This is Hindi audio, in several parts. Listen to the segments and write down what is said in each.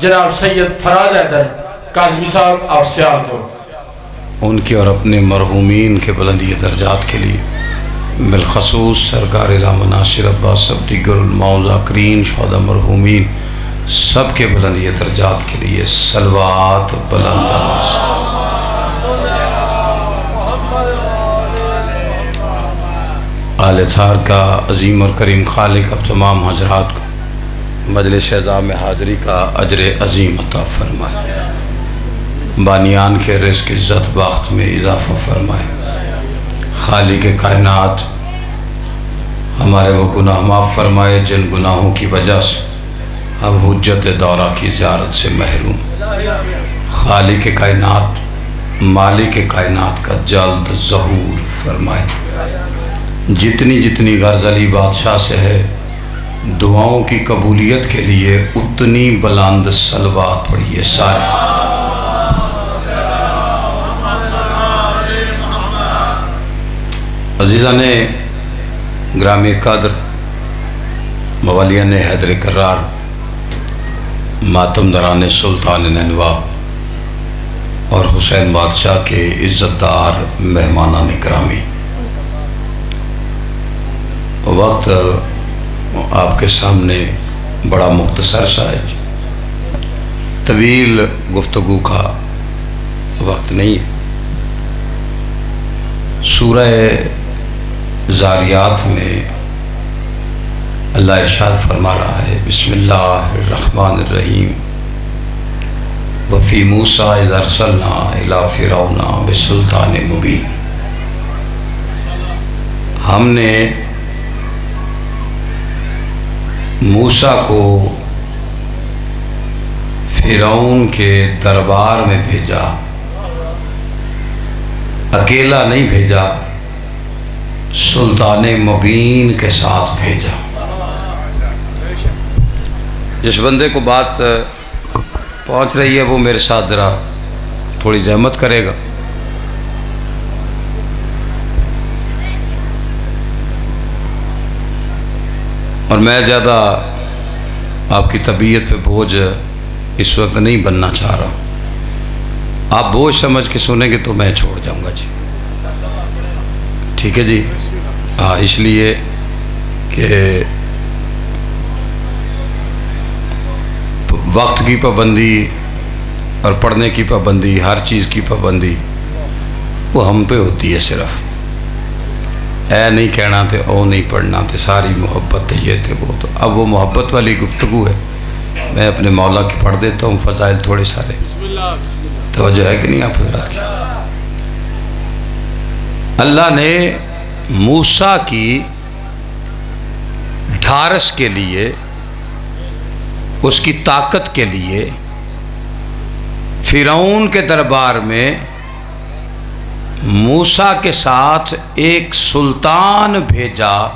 जनाब सैयद फराज हैदर काज़मी साहब आप सियाल दो। उनके और अपने मरहूमीन के बुलंदी दर्जात के लिए बिलखसूस सरकार इलामा नासिर अब्बास सब्दीगुलमौज़ाकरीन शोहदा मरहूमीन सब के बुलंदी दर्जात के लिए सलवात बुलंद आवाज़। आले थार का अजीम और करीम खालिक अब तमाम हजरात को मजलिस अज़ा में हाज़री का अजर अजीम अता फरमाए, बानियान के रिज़्क़ इज़्ज़त बाख्त में इजाफ़ा फरमाए। खालिक कायनात हमारे वो गुनाह माफ़ फरमाए जिन गुनाहों की वजह से हम हुज्जत दौरा की ज़ियारत से महरूम। खालिक कायनात मालिक कायनात का जल्द ज़हूर फरमाए। जितनी जितनी गर्ज़ अली बादशाह से है दुआओं की कबूलियत के लिए उतनी बुलंद सलवात पढ़िए सारे। अज़ीज़ाने ग्रामी कद्र मवालियान हैदर करार मातम दरान सुल्तान नैनवा और हुसैन बादशाह के इज़्ज़तदार मेहमानान ग्रामी, वक्त आपके सामने बड़ा मुख्तसर सा है, तवील गुफ्तगू का वक्त नहीं है। सूरह ज़ारियात में अल्लाह इरशाद फरमा रहा है, बिस्मिल्लाहिर्रहमानिर्रहीम वफ़ी मूसा इज़ अरसलना इला फ़िरऔना बिसुल्तान मुबीन। हमने मूसा को फ़िरौन के दरबार में भेजा, अकेला नहीं भेजा, सुल्तान मुबीन के साथ भेजा। जिस बंदे को बात पहुंच रही है वो मेरे साथ ज़रा थोड़ी ज़हमत करेगा। और मैं ज़्यादा आपकी तबीयत पे बोझ इस वक्त नहीं बनना चाह रहा। आप बोझ समझ के सुनेंगे तो मैं छोड़ जाऊंगा जी, ठीक है जी। हाँ, इसलिए कि वक्त की पाबंदी और पढ़ने की पाबंदी, हर चीज़ की पाबंदी वो हम पे होती है। सिर्फ ऐ नहीं कहना थे, ओ नहीं पढ़ना थे, सारी मोहब्बत ये थे वो। तो अब वो मोहब्बत वाली गुफ्तगू है, मैं अपने मौला की पढ़ देता हूँ फ़ज़ाइल थोड़े सारे। तवज्जो है कि नहीं आप हज़रात की? अल्लाह ने मूसा की ढारस के लिए, उसकी ताकत के लिए फ़िरौन के दरबार में मूसा के साथ एक सुल्तान भेजा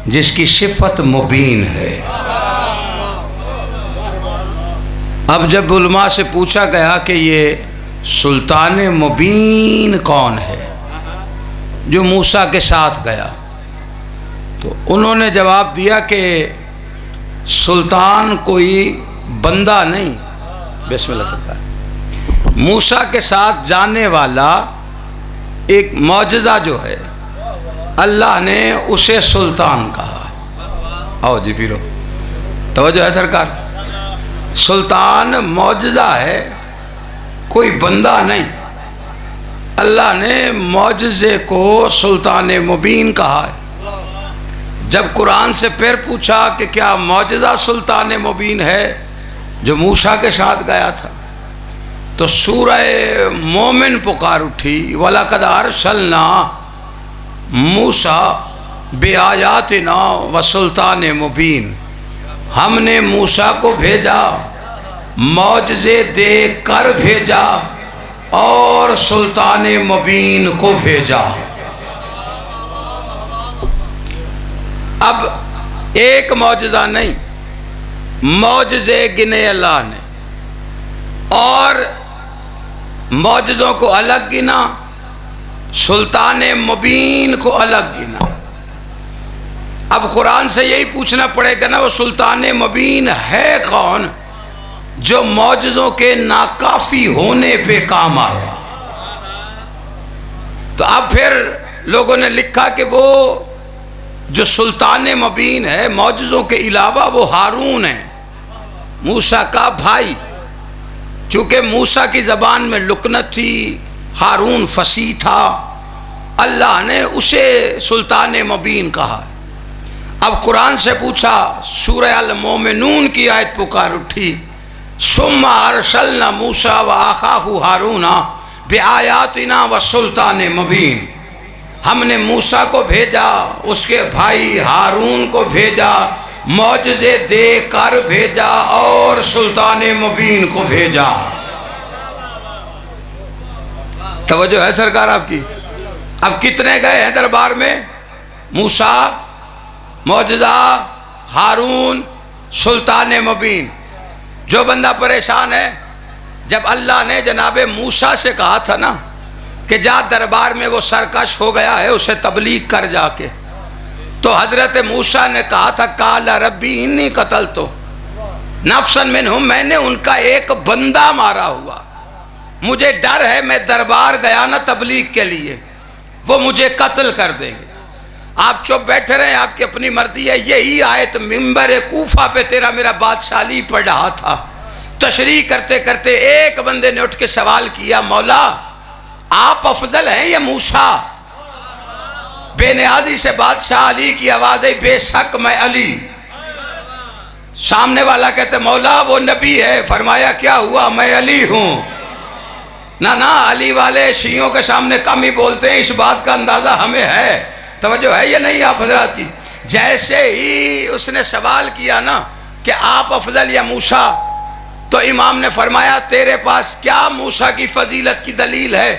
जिसकी सिफत मुबीन है। अब जब उलमा से पूछा गया कि ये सुल्तान मुबीन कौन है जो मूसा के साथ गया, तो उन्होंने जवाब दिया कि सुल्तान कोई बंदा नहीं, बिस्मिल्लाह सरकार, मूसा के साथ जाने वाला एक मौजज़ा जो है, अल्लाह ने उसे सुल्तान कहा। आओ जी पीरो, तवज्जो है सरकार। सुल्तान मौजज़ा है, कोई बंदा नहीं। अल्लाह ने मौजज़े को सुल्तान मुबीन कहा है। जब कुरान से फिर पूछा कि क्या मौजज़ा सुल्तान मुबीन है जो मूसा के साथ गया था, तो सूरह मोमिन पुकार उठी, वलक़द अरसलना मूसा बिआयातिना व सुल्तान मुबीन। हमने मूसा को भेजा, मौजज़े दे कर भेजा और सुल्तान मुबीन को भेजा। अब एक मौजज़ा नहीं, मौजज़े गिने अल्लाह ने और मौजज़ों को अलग गिना, सुल्तान मुबीन को अलग गिना। अब कुरान से यही पूछना पड़ेगा ना, वो सुल्तान मुबीन है कौन जो मौजज़ों के नाकाफी होने पे काम आया। तो अब फिर लोगों ने लिखा कि वो जो सुल्तान मुबीन है मौजज़ों के अलावा वो हारून है, मूसा का भाई। चूँकि मूसा की ज़बान में लुकनत थी, हारून फसी था, अल्लाह ने उसे सुल्तान मुबीन कहा। अब कुरान से पूछा, सूरह अल मोमिनून की आयत पुकार उठी, सुम्मा अरसलना मूसा व आखाहु हारूना बिआयातिना व सुल्तान मुबीन। हमने मूसा को भेजा, उसके भाई हारून को भेजा, मौजज़े दे कर भेजा और सुल्तान मुबीन को भेजा। तवज्जो है सरकार आपकी। अब कितने गए हैं दरबार में? मूसा, मौजज़ा, हारून, सुल्तान मुबीन। जो बंदा परेशान है, जब अल्लाह ने जनाबे मूसा से कहा था ना कि जा दरबार में वो सरकश हो गया है, उसे तबलीग कर जाके, तो हजरत मूसा ने कहा था काला रब्बी इन्नी कतल तो नफ्सन मिनहुम, मैंने उनका एक बंदा मारा हुआ, मुझे डर है मैं दरबार गया ना तबलीग के लिए, वो मुझे कत्ल कर देंगे। आप चुप बैठे रहे, आपकी अपनी मर्जी है। यही आयत मिंबर कूफा पे तेरा मेरा बादशाही पढ़ रहा था, तशरीह करते करते एक बंदे ने उठ के सवाल किया, मौला आप अफजल हैं या मूसा? बेनियाजी से बादशाह अली की आवाज़ है, बेशक मैं अली। सामने वाला कहते मौला वो नबी है। फरमाया क्या हुआ, मैं अली हूं। ना ना, अली वाले शियों के सामने कम ही बोलते हैं, इस बात का अंदाजा हमें है। तवज्जो है या नहीं आप हजरात की? जैसे ही उसने सवाल किया ना कि आप अफजल या मूसा, तो इमाम ने फरमाया तेरे पास क्या मूसा की फजीलत की दलील है,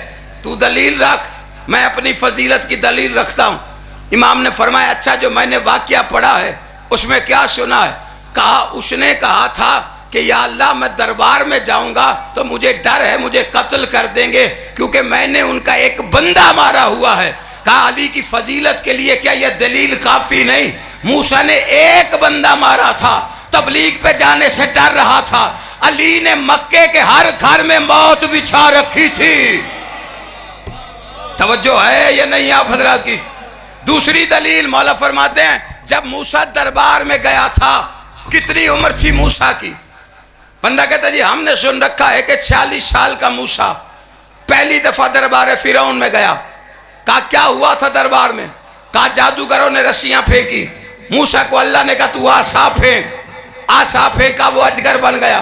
तू दलील रख, मैं अपनी फजीलत की दलील रखता हूँ। इमाम ने फरमाया अच्छा जो मैंने वाक़या पढ़ा है उसमें क्या सुना है? कहा उसने कहा था कि या अल्लाह मैं दरबार में जाऊंगा तो मुझे डर है मुझे कत्ल कर देंगे, क्योंकि मैंने उनका एक बंदा मारा हुआ है। कहा अली की फजीलत के लिए क्या यह दलील काफ़ी नहीं? मूसा ने एक बंदा मारा था, तबलीग पे जाने से डर रहा था। अली ने मक्के के हर घर में मौत बिछा रखी थी। तवज्जो है या नहीं आप हजरात की? दूसरी दलील मौला फरमाते हैं जब मूसा दरबार में गया था, कितनी उम्र थी मूसा की? बंदा कहता जी हमने सुन रखा है कि 40 साल का मूसा पहली दफा दरबार फिरौन में गया। कहा क्या हुआ था दरबार में? कहा जादूगरों ने रस्सियां फेंकी, मूसा को अल्लाह ने कहा तू आसा फेंक। आसा फेंका, वो अजगर बन गया।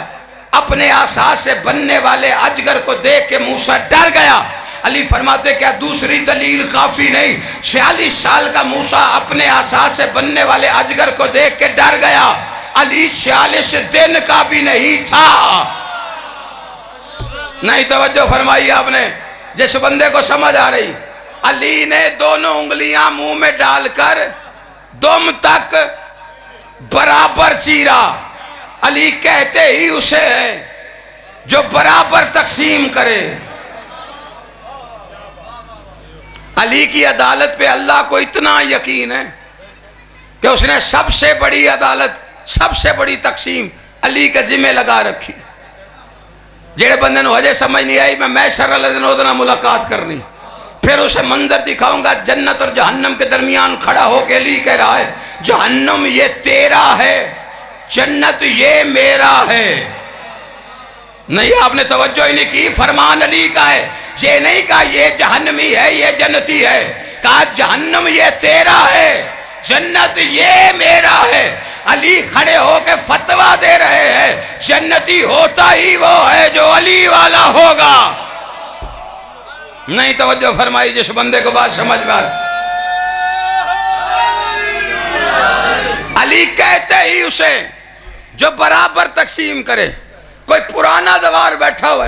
अपने आसा से बनने वाले अजगर को देख के मूसा डर गया। अली फरमाते क्या दूसरी दलील काफी नहीं? 46 साल का मूसा अपने आसा से बनने वाले अजगर को देख के डर गया। अली 46 दिन का भी नहीं था। नहीं तवज्जो फरमाई आपने? जिस बंदे को समझ आ रही, अली ने दोनों उंगलियां मुंह में डालकर दुम तक बराबर चीरा। अली कहते ही उसे है जो बराबर तकसीम करे। अली की अदालत पे अल्लाह को इतना यकीन है कि उसने सबसे बड़ी अदालत, सबसे बड़ी तकसीम अली के जिम्मे लगा रखी। जेड़े बंदे को हजे समझ नहीं आई मैं शर वाले दिन उधर मुलाकात करनी, फिर उसे मंजर दिखाऊंगा जन्नत और जहन्नम के दरमियान खड़ा होके अली कह रहा है जहन्नम ये तेरा है, जन्नत ये मेरा है। नहीं आपने तवज्जो ही नहीं की। फरमान अली का है, ये नहीं कहा ये जहन्नमी है ये जन्नती है, कहा जहन्नम ये तेरा है, जन्नत ये मेरा है। अली खड़े होके फतवा दे रहे हैं जन्नती होता ही वो है जो अली वाला होगा। नहीं तवज्जो फरमाई जिस बंदे को बात समझ में आ रही। अली कहते ही उसे जो बराबर तकसीम करे। कोई पुराना दवार बैठा हुआ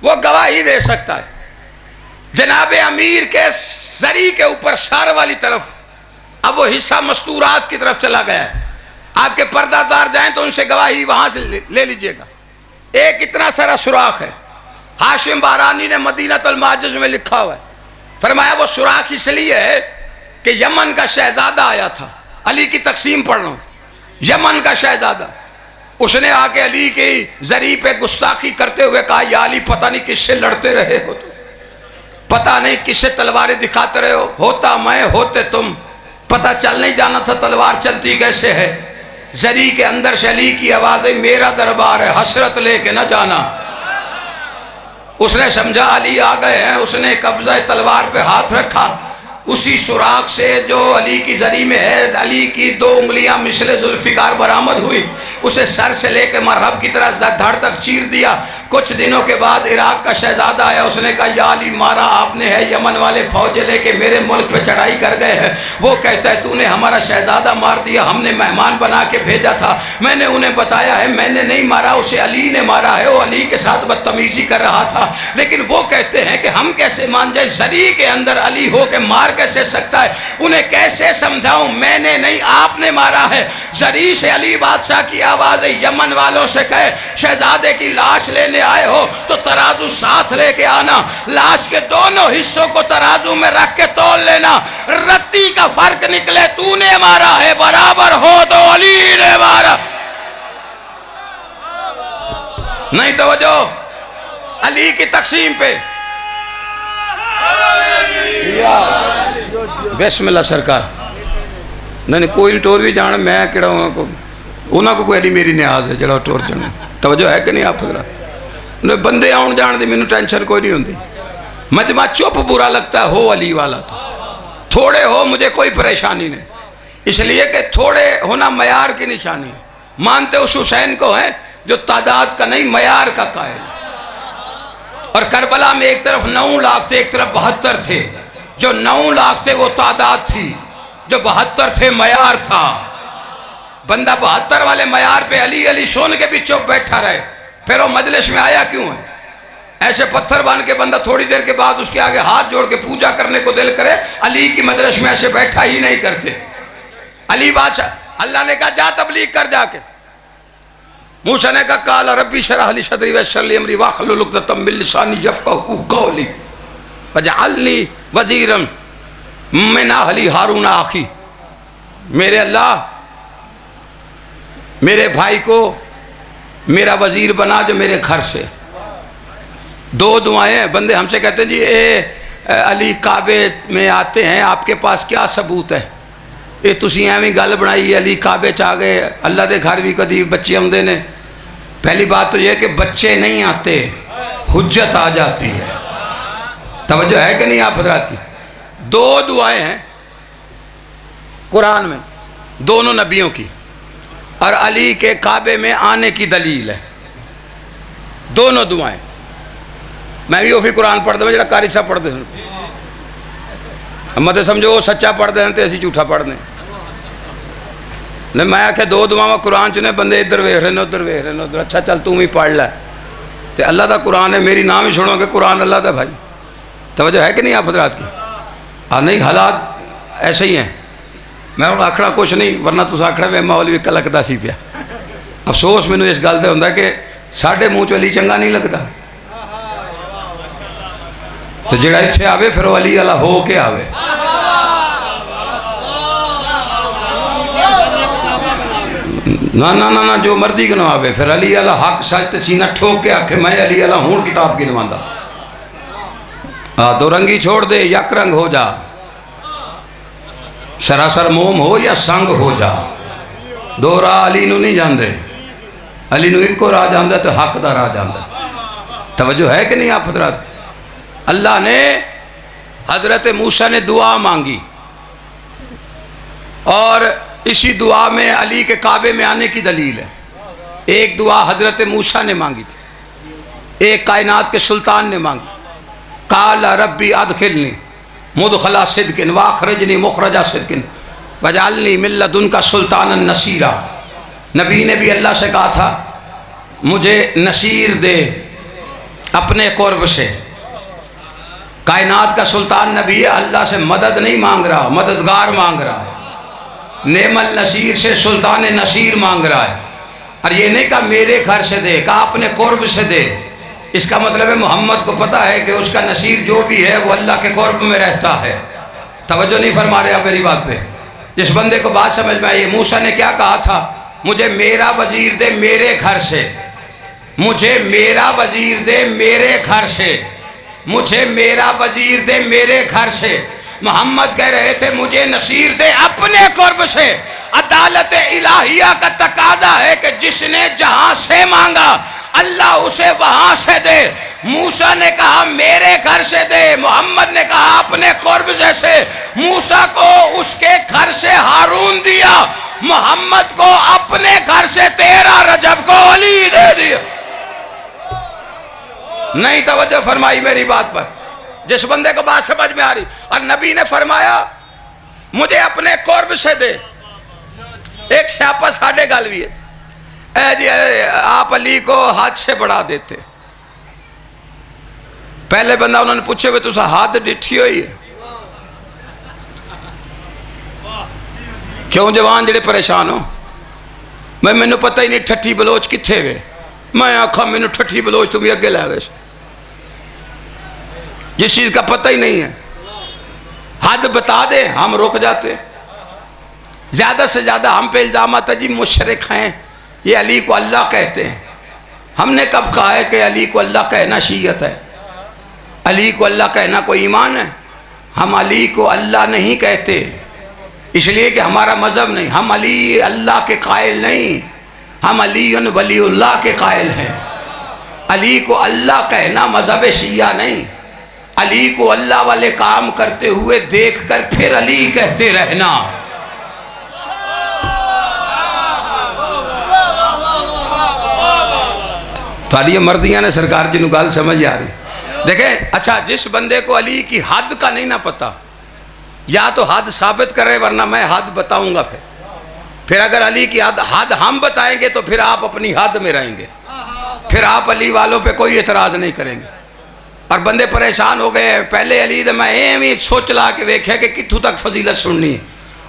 वो गवाही दे सकता है। जनाबे अमीर के जरी के ऊपर सार वाली तरफ अब वो हिस्सा मस्तूरात की तरफ चला गया है। आपके पर्दादार जाएं तो उनसे गवाही वहां से ले लीजिएगा। एक इतना सारा सुराख है। हाशिम बारानी ने मदीनतुल माजिज में लिखा हुआ है, फरमाया वो सुराख इसलिए है कि यमन का शहजादा आया था। अली की तकसीम पढ़ रहा हूं। यमन का शहजादा, उसने आके अली की जरी पे गुस्ताखी करते हुए कहा, या अली पता नहीं किससे लड़ते रहे हो तुम, पता नहीं किससे तलवारें दिखाते रहे हो, होता मैं होते तुम, पता चल नहीं जाना था तलवार चलती कैसे है। जरी के अंदर से अली की आवाज है, मेरा दरबार है, हसरत लेके न जाना। उसने समझा अली आ गए हैं, उसने कब्जा तलवार पे हाथ रखा, उसी सुराख से जो अली की जरी में है, अली की 2 उंगलियां मिसले जुल्फिकार बरामद हुई, उसे सर से लेके मरहब की तरह धड़ तक चीर दिया। कुछ दिनों के बाद इराक का शहजादा आया, उसने कहा, या अली मारा आपने है, यमन वाले फौजें लेके मेरे मुल्क पे चढ़ाई कर गए हैं। वो कहता है तूने हमारा शहजादा मार दिया, हमने मेहमान बना के भेजा था। मैंने उन्हें बताया है मैंने नहीं मारा, उसे अली ने मारा है, वो अली के साथ बदतमीजी कर रहा था। लेकिन वो कहते हैं कि हम कैसे मान जाए, जरी के अंदर अली हो के मार कैसे सकता है। उन्हें कैसे समझाऊं, मैंने नहीं आपने मारा है। जरी से अली बादशाह की आवाज है, यमन वालों से कहे शहजादे की लाश लेने आए हो तो तराजू साथ लेके आना, लाश के दोनों हिस्सों को तराजू में रख के तोल लेना, रत्ती का फर्क निकले तूने मारा है बराबर हो तो अली ने मारा, नहीं तो जो अली की तकसीम पे। बिस्मिल्लाह सरकार नहीं कोई टोर भी जान, मैं कि उन्होंने कोई एडी मेरी न्याज है जो टोर जाना। तवज्जो है कि नहीं आप ने बंदे आउन जान दी मैनू टेंशन कोई नहीं होती, मजमा चुप बुरा लगता है, हो अली वाला तो थोड़े हो मुझे कोई परेशानी नहीं, इसलिए कि थोड़े होना मयार की निशानी है। मानते उस हुसैन को है जो तादाद का नहीं मयार का कायल है। और करबला में एक तरफ 9 लाख थे, एक तरफ 72 थे। जो 9 लाख थे वो तादाद थी, जो 72 थे मयार था। बंदा 72 वाले मयार पे अली अली सुन के भी चुप बैठा रहे, फिर वो मजलिस में आया क्यों है। ऐसे पत्थर बांध के बंदा थोड़ी देर के बाद उसके आगे हाथ जोड़ के पूजा करने को दिल करे, अली की मजलिस में ऐसे बैठा ही नहीं करते। अली बादशाह, अल्लाह ने कहा जा तबलीग कर जाके। मूसा ने कहा काल रब्बी शरह ली सदरी वयस्सिर ली अमरी वाहलुल उक़दतम मिन लिसानी यफ़क़हू क़ौली वजअलनी वज़ीरन मिन अहली हारून आखी। मेरे अल्लाह मेरे भाई को मेरा वजीर बना जो मेरे घर से। 2 दुआएं हैं। बंदे हमसे कहते हैं जी अली काबे में आते हैं, आपके पास क्या सबूत है। ये तुसी एवं गल बनाई अली काबे च आ गए, अल्लाह के घर भी कभी बच्चे आते ने। पहली बात तो यह कि बच्चे नहीं आते, हुज्जत आ जाती है। तवज्जो है कि नहीं आप हजरात की। 2 दुआएं हैं कुरान में, दोनों नबियों की, और अली के काबे में आने की दलील है। दोनों दुआएं। मैं भी वही कुरान पढ़ता हूँ जो कारी साहब पढ़ते हैं। मत समझो वो सच्चा पढ़ते हैं तो असी झूठा पढ़ने ने। मैं आख्या 2 दुआवां कुरान च ने, बंदे इधर वेख रहे ने उधर वेख रहे ने उधर। अच्छा चल तू भी पढ़ लै, तो अल्लाह का कुरान है, मेरी नाम ही सुनोगे कुरान अल्लाह का भाई। तवज्जो है कि नहीं आप हजरात की। हाँ नहीं हालात ऐसे ही हैं। मैं हूँ आखना कुछ नहीं, वरना तुम आखना वे मौलवी कलकदा सी पिया। अफसोस मैनू इस गल का होंदा कि साढ़े मूँह चो अली चंगा नहीं लगता, तो जेड़ा इत्थे आवे फिर वो अली वाला हो के आवे। ना ना ना ना जो मर्जी गिनवावे, फिर अली वाला हक सच सीना ठोक के आखे मैं अली वाला हूँ किताब गिनवांदा। दो रंगी छोड़ दे, यक रंग हो जा, सरासर मोम हो या संग हो जा। 2 राह अली नू नहीं जाते, अली नू एको राह जाता तो हक दा राह जाता। तवज्जो है कि नहीं आप हजरात। अल्लाह ने हजरत मूसा ने दुआ मांगी, और इसी दुआ में अली के काबे में आने की दलील है। एक दुआ हजरत मूसा ने मांगी थी, एक कायनात के सुल्तान ने मांगी। काला रब्बी अदखिलनी मुदखला सिद्किन वाखरजनी मुखरजा सिद्किन वजालनी मिन लदुनका सुल्तानन नसीरा। नबी ने भी अल्लाह से कहा था मुझे नसीर दे अपने कुर्ब से। कायनात का सुल्तान नबी है, अल्लाह से मदद नहीं मांग रहा, मददगार मांग रहा है। नेमल नसीर से सुल्तान नसीर मांग रहा है। और ये नहीं कहा मेरे घर से दे, कहा अपने कुर्ब से दे। इसका मतलब है मोहम्मद को पता है कि उसका नसीर जो भी है वो अल्लाह के कुर्ब में रहता है। तवज्जो नहीं फरमा रहे आप मेरी बात पे। जिस बंदे को बात समझ में आई, मूसा ने क्या कहा था मुझे मेरा वजीर दे मेरे घर से, मुझे मेरा वजीर दे मेरे घर से, मुझे मेरा वजीर दे मेरे घर से। मोहम्मद कह रहे थे मुझे नसीर दे अपने कुर्ब से। अदालत इलाहिया का तकाजा है कि जिसने जहां से मांगा अल्लाह उसे वहां से दे। मूसा ने कहा मेरे घर से दे, मोहम्मद ने कहा अपने कुर्ब से। मूसा को उसके घर से हारून दिया, मोहम्मद को अपने घर से 13 रजब को अली दे दिया। नहीं तवज्जो फरमाई मेरी बात पर, जिस बंदे को बात समझ में आ रही। और नबी ने फरमाया मुझे अपने कुर्ब से दे। एक स्यापा साढ़े गल भी है जी, आप अली को हाथ से बढ़ा देते। पहले बंदा उन्होंने पूछे वे तुसा हाथ डिठी हुई है क्यों जवान जेड़े परेशान हो? मैं मैनू पता ही नहीं ठट्ठी बलोच किथे वे। मैं आखा मैनू ठट्ठी बलोच तुम अगे लै गए, जिस चीज का पता ही नहीं है हद बता दे हम रुक जाते। ज्यादा से ज्यादा हम पे इल्जाम आता जी मुशरिक हैं, ये अली को अल्लाह कहते हैं। हमने कब कहा है कि अली को अल्लाह कहना शीयत है? अली को अल्लाह कहना कोई ईमान है? हम अली को अल्लाह नहीं कहते इसलिए कि हमारा मजहब नहीं। हम अली अल्लाह के कायल नहीं, हम अली वलीउल्लाह के कायल हैं। अली को अल्लाह कहना मजहब शिया नहीं। अली को अल्लाह वाले काम करते हुए देखकर फिर अली कहते रहना। थोड़ी मर्दियां ने सरकार जी गल समझ आ रही। देखे अच्छा, जिस बंदे को अली की हद का नहीं ना पता, या तो हद साबित करे वरना मैं हद बताऊंगा। फिर अगर अली की हद हम बताएंगे तो फिर आप अपनी हद में रहेंगे, फिर आप अली वालों पे कोई एतराज नहीं करेंगे। और बंदे परेशान हो गए हैं। पहले अली तो मैं एवं सोच ला के वेख्या कि कितों तक फजीलत सुननी है,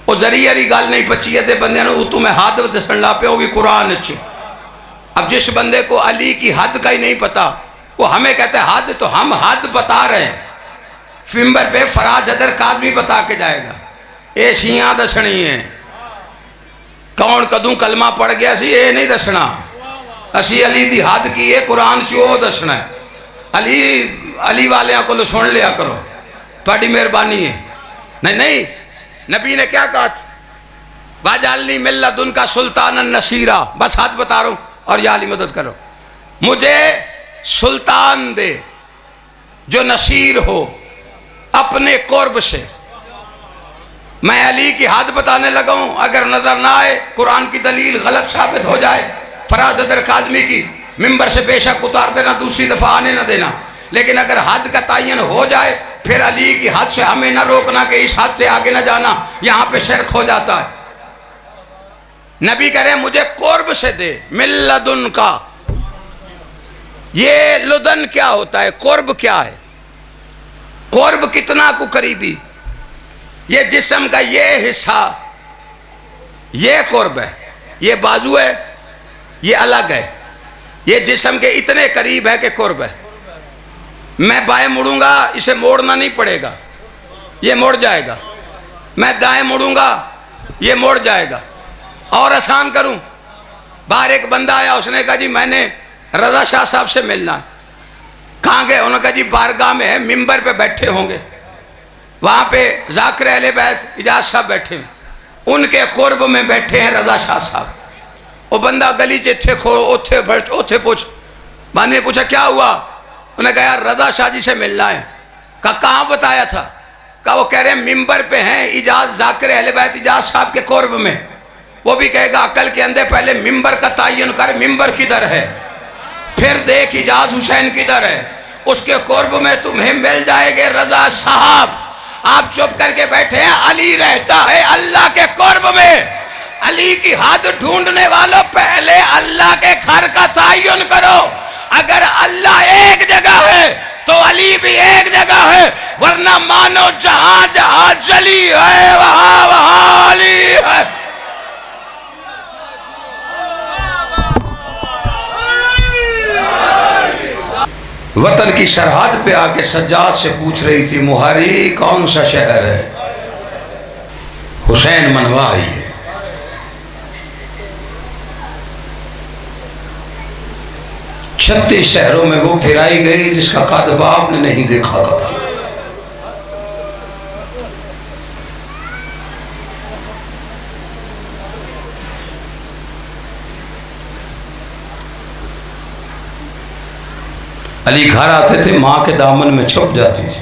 वो जरी हरी गल नहीं पची है। बंदे उतों मैं हद दसन ला पे, वो भी कुरान च। अब जिस बंदे को अली की हद का ही नहीं पता वो हमें कहता है हद, तो हम हद बता रहे हैं। फिम्बर पे फराज हदर कादमी बता के जाएगा ये शियां दसनी है, कौन कदू कलमा पड़ गया सी ये नहीं दसना। असी अली दी हद की है कुरान च वो दसना है। अली वालियां को सुन लिया करो, थोड़ी मेहरबानी है। नहीं नहीं, नबी ने क्या कहा? वाजालनी मिल्लत उनका सुल्तान नसीरा, बस हाथ बता रहा हूं और या अली मदद करो। मुझे सुल्तान दे जो नसीर हो अपने कुर्ब से। मैं अली की हद बताने लगा हूं, अगर नजर ना आए कुरान की दलील गलत साबित हो जाए, फराज हदर काज़मी की मिंबर से बेशक उतार देना, दूसरी दफा आने ना देना। लेकिन अगर हद का तयन हो जाए फिर अली की हद से हमें ना रोकना कि इस हद से आगे ना जाना, यहां पे शिरक हो जाता है। नबी कह रहे मुझे कुर्ब से दे, मिल्लदुन का। ये लुदन क्या होता है? कुर्ब क्या है? कुर्ब कितना को करीबी। ये जिस्म का ये हिस्सा ये कुर्ब है, ये बाजू है ये अलग है। ये जिस्म के इतने करीब है कि कुर्ब है। मैं बाएं मुड़ूंगा इसे मोड़ना नहीं पड़ेगा, ये मुड़ जाएगा। मैं दाएं मुड़ूंगा ये मुड़ जाएगा। और आसान करूं, बाहर एक बंदा आया, उसने कहा जी मैंने रजा शाह साहब से मिलना है। कहाँ गए? उन्होंने कहा जी बारगाह में है, मिंबर पे बैठे होंगे, वहाँ पे जाकिर अहले बैत इजाज साहब बैठे हैं, उनके कुर्ब में बैठे हैं रजा शाह साहब। वो बंदा गली चे खो ओथे पूछ, बानी ने पूछा क्या हुआ? उन्हें कहा यार रजा शाह जी से मिलना है। कहा कहाँ बताया था? कहा वो कह रहे हैं मिंबर पे हैं इजाज जाकिर अहले बैत इजाज साहब के कुर्ब में। वो भी कहेगा अकल के अंदर पहले मिंबर का तयन कर, मिंबर किधर है, फिर देख इजाज हुसैन किधर है, उसके कुर्ब में तुम्हें मिल जाएंगे रजा साहब। आप चुप करके बैठे हैं, अली रहता है अल्लाह के कुर्ब में। अली की हद ढूंढने वालों पहले अल्लाह के घर का तयन करो। अगर अल्लाह एक जगह है तो अली भी एक जगह है, वरना मानो जहां जहां जली है वहां वहां अली है। वतन की सरहद पे आके सज्जाद से पूछ रही थी मुहारी कौन सा शहर है? हुसैन मनवा ही है। 36 शहरों में वो फिराई गई जिसका कद बाप ने नहीं देखा कभी। अली घर आते थे, माँ के दामन में छुप जाती थी।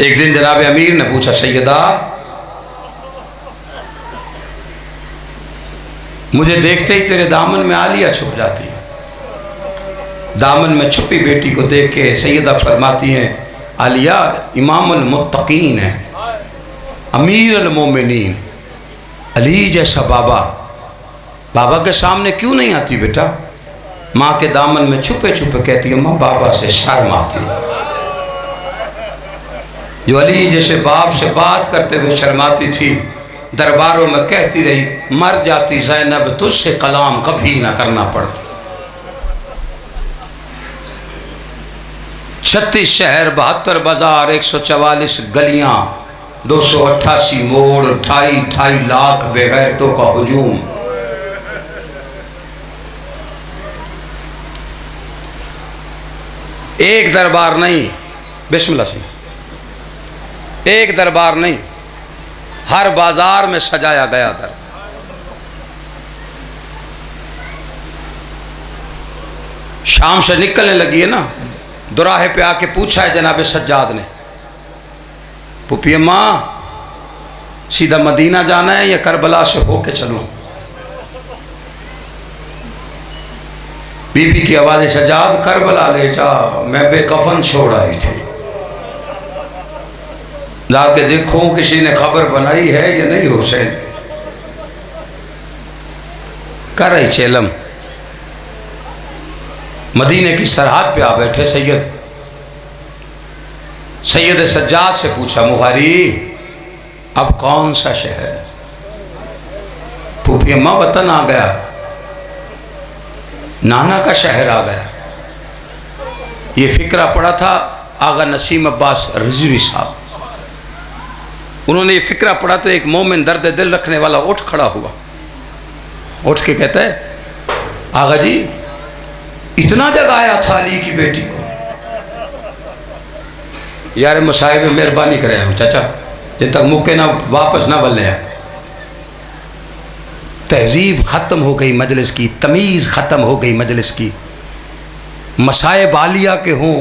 एक दिन जनाब अमीर ने पूछा, सैयदा मुझे देखते ही तेरे दामन में आलिया छुप जाती है। दामन में छुपी बेटी को देख के सैयदा फरमाती हैं, आलिया इमामुल मुत्तकीन है, अमीर अल मोमिनीन, अली जैसा बाबा, बाबा के सामने क्यों नहीं आती बेटा? माँ के दामन में छुपे छुपे कहती है, माँ बाबा से शर्म आती है। जो अली जैसे बाप से बात करते हुए शर्माती थी, दरबारों में कहती रही, मर जाती ज़ैनब तुझसे कलाम कभी ना करना पड़ता। 36 शहर, 72 बाजार, 144 गलियां, 288 मोड़, 2.5 लाख बेगैरतों का हुजूम। एक दरबार नहीं, बिस्मिल्लाह से, एक दरबार नहीं, हर बाजार में सजाया गया दरबार। शाम से निकलने लगी है ना, दुराहे पे आके पूछा है जनाब सज्जाद ने, पुपी अम्मा सीधा मदीना जाना है या करबला से होके चलूं? बीबी की आवाज़, सज्जाद करबला ले जा, मैं बेकफन छोड़ आई थी, जाके देखो किसी ने खबर बनाई है या नहीं। हुसैन कर रही चेलम, मदीने की सरहद पे आ बैठे सैयद सज्जाद से पूछा, मुहारी अब कौन सा शहर है? फूफी अम्मा वतन आ गया, नाना का शहर आ गया। ये फिक्रा पड़ा था आगा नसीम अब्बास रिजवी साहब, उन्होंने ये फिक्रा पढ़ा तो एक मोमिन दर्द दिल रखने वाला उठ खड़ा हुआ, उठ के कहता है, आगा जी इतना जगाया था अली की बेटी को। यार मसाहिब में मेहरबानी करें चाचा, जिन तक मुक्के ना वापस ना बल्ले हैं। तहजीब ख़त्म हो गई मजलिस की, तमीज़ ख़त्म हो गई मजलिस की। मसाइब आलिया के हों,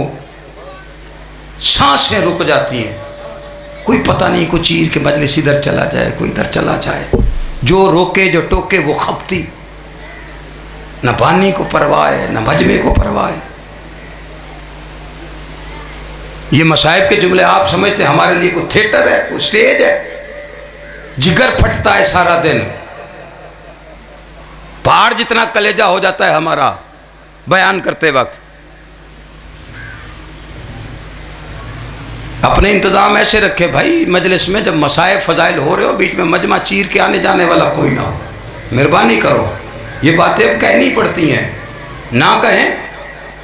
सांसें रुक जाती हैं, कोई पता नहीं, कोई चीर के मजलिस इधर चला जाए, कोई इधर चला जाए, जो रोके जो टोके वो खपती, न बानी को परवाह है न मजमे को परवाह है। ये मसाइब के जुमले आप समझते हैं हमारे लिए कोई थिएटर है, कोई स्टेज है? जिगर फटता है सारा दिन, पहाड़ जितना कलेजा हो जाता है हमारा बयान करते वक्त। अपने इंतज़ाम ऐसे रखे भाई, मजलिस में जब मसाइब फ़ज़ाइल हो रहे हो, बीच में मजमा चीर के आने जाने वाला कोई ना हो। मेहरबानी करो, ये बातें अब कहनी पड़ती हैं, ना कहें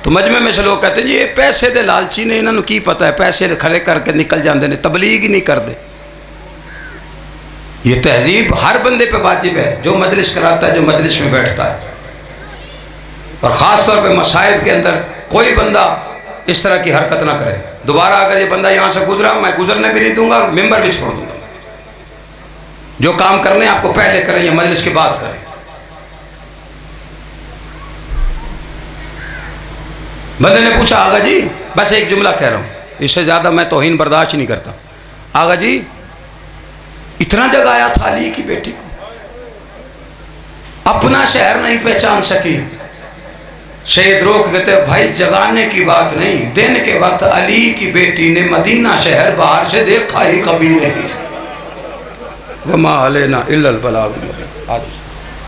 तो मजमे में से लोग कहते हैं जी ये पैसे दे लालची ने, इन्होंने की पता है, पैसे खड़े करके निकल जाते हैं, तबलीग ही नहीं करते। ये तहजीब हर बंदे पे वाजिब है, जो मजलिस कराता है, जो मजलिस में बैठता है। और ख़ास तौर पे मसाइब के अंदर कोई बंदा इस तरह की हरकत ना करे। दोबारा अगर ये बंदा यहाँ से गुजरा, मैं गुजरने भी नहीं दूंगा, मेंबर भी छोड़ दूंगा। जो काम करने आपको पहले करें या मजलिस के बाद करें। बंदे ने पूछा, आगा जी बस एक जुमला कह रहा हूँ, इससे ज़्यादा मैं तौहीन बर्दाश्त नहीं करता। आगा जी इतना जगाया था अली की बेटी को, अपना शहर नहीं पहचान सकी। शहीद रोक कहते भाई जगाने की बात नहीं, दिन के वक्त अली की बेटी ने मदीना शहर बाहर से देखा ही कभी नहीं। वमा अलैना इल्लल बलाग। आज